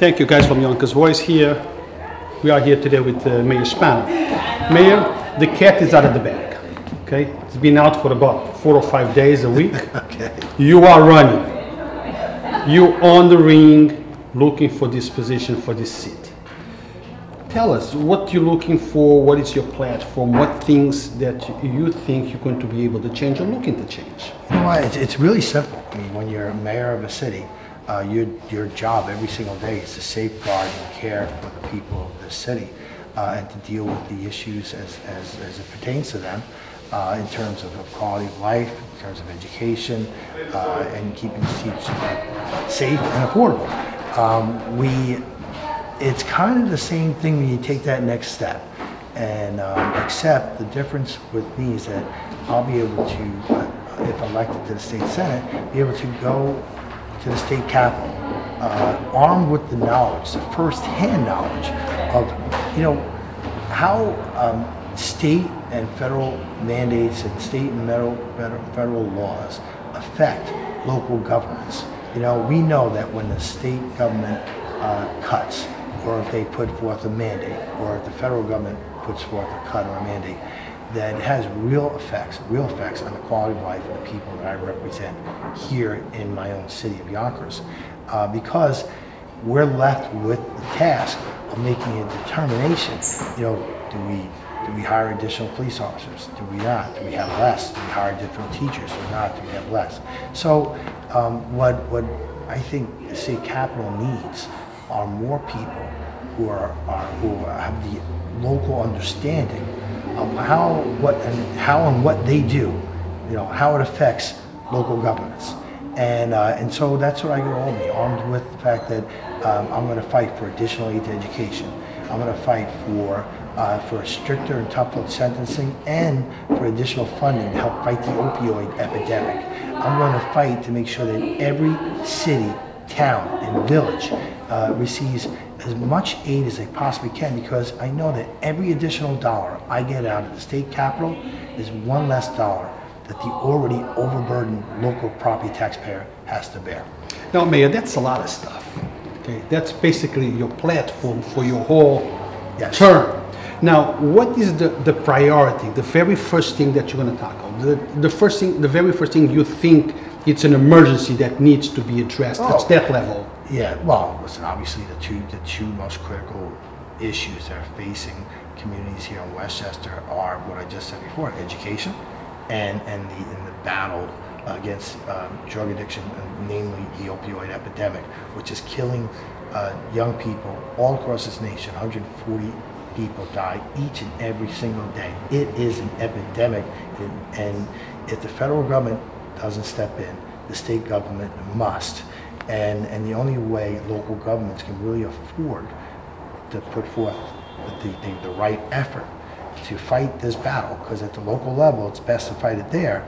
Thank you guys from Yonkers Voice here. We are here today with Mayor Spano. Mayor, the cat is out of the bag, okay? It's been out for about 4 or 5 days a week. Okay. You are running. You on the ring looking for this position for this seat. Tell us what you're looking for, what is your platform, what things that you think you're going to be able to change or looking to change. You know what, it's really simple. I mean, when you're a mayor of a city, your job every single day is to safeguard and care for the people of the city and to deal with the issues as it pertains to them in terms of quality of life, in terms of education, and keeping streets safe and affordable. It's kind of the same thing when you take that next step. And except the difference with me is that I'll be able to, if elected to the state senate, be able to go to the state capitol, armed with the knowledge, the first-hand knowledge of, how state and federal mandates and state and federal laws affect local governments. We know that when the state government cuts, or if they put forth a mandate, or if the federal government puts forth a cut or a mandate, that it has real effects on the quality of life of the people that I represent here in my own city of Yonkers. Because we're left with the task of making a determination, do we hire additional police officers? Do we not? Do we have less? Do we hire different teachers or not? Do we have less? So what I think the state capitol needs are more people who have the local understanding of how and what they do, how it affects local governments. And so that's what I go home armed with the fact that I'm going to fight for additional aid to education. I'm going to fight for a stricter and tougher sentencing and for additional funding to help fight the opioid epidemic. I'm going to fight to make sure that every city, town, and village receives as much aid as they possibly can, because I know that every additional dollar I get out of the state capitol is one less dollar that the already overburdened local property taxpayer has to bear. Now, Mayor, that's a lot of stuff. Okay, that's basically your platform for your whole term. Now, what is the priority, the very first thing that you're going to tackle? The very first thing you think it's an emergency that needs to be addressed at that level? Yeah, well, listen, obviously the two most critical issues that are facing communities here in Westchester are what I just said before: education and the battle against drug addiction, namely the opioid epidemic, which is killing young people all across this nation. 140 people die each and every single day. It is an epidemic, and if the federal government doesn't step in, the state government must. And the only way local governments can really afford to put forth the right effort to fight this battle, because at the local level it's best to fight it there,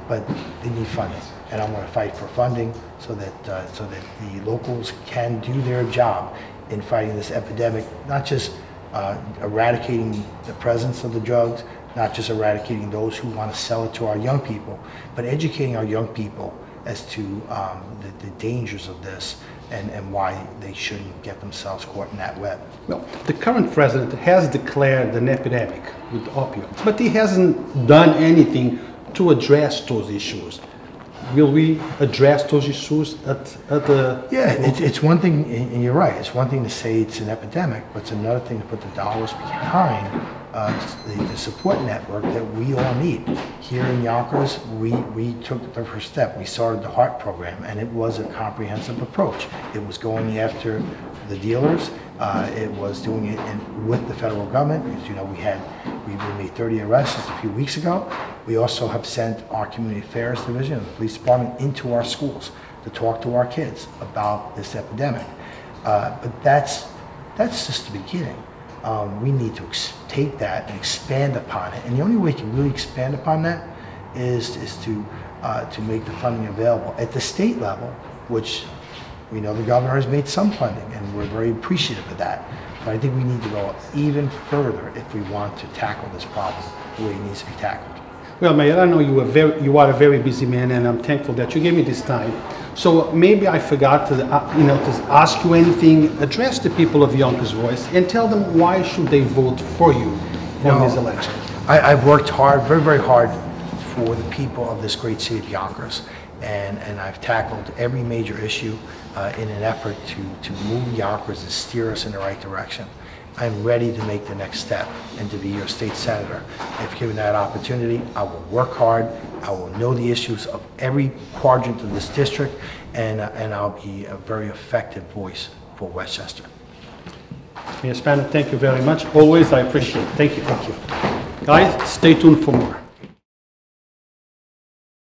but they need funding. And I'm going to fight for funding so that the locals can do their job in fighting this epidemic, not just eradicating the presence of the drugs, not just eradicating those who want to sell it to our young people, but educating our young people as to the dangers of this and why they shouldn't get themselves caught in that web. Well, the current president has declared an epidemic with opioids, but he hasn't done anything to address those issues. Will we address those issues at the... Yeah, it's one thing, and you're right, it's one thing to say it's an epidemic, but it's another thing to put the dollars behind the support network that we all need. Here in Yonkers, we took the first step. We started the HEART program, and it was a comprehensive approach. It was going after the dealers. It was doing it with the federal government. As you know, we made 30 arrests just a few weeks ago. We also have sent our community affairs division of the police department into our schools to talk to our kids about this epidemic. But that's just the beginning. We need to take that and expand upon it. And the only way to really expand upon that is to make the funding available at the state level, which we know the governor has made some funding, and we're very appreciative of that. But I think we need to go even further if we want to tackle this problem the way it needs to be tackled. Well, Mayor, I know you are a very busy man, and I'm thankful that you gave me this time. So maybe I forgot to, to ask you anything. Address the people of Yonkers Voice and tell them why should they vote for you on this election. I've worked hard, very, very hard for the people of this great city of Yonkers, and I've tackled every major issue in an effort to move Yonkers and steer us in the right direction. I'm ready to make the next step and to be your state senator. If given that opportunity, I will work hard, I will know the issues of every quadrant of this district, and I'll be a very effective voice for Westchester. Mayor Spano, thank you very much. Always, I appreciate it. Thank you. Thank you. Guys, stay tuned for more.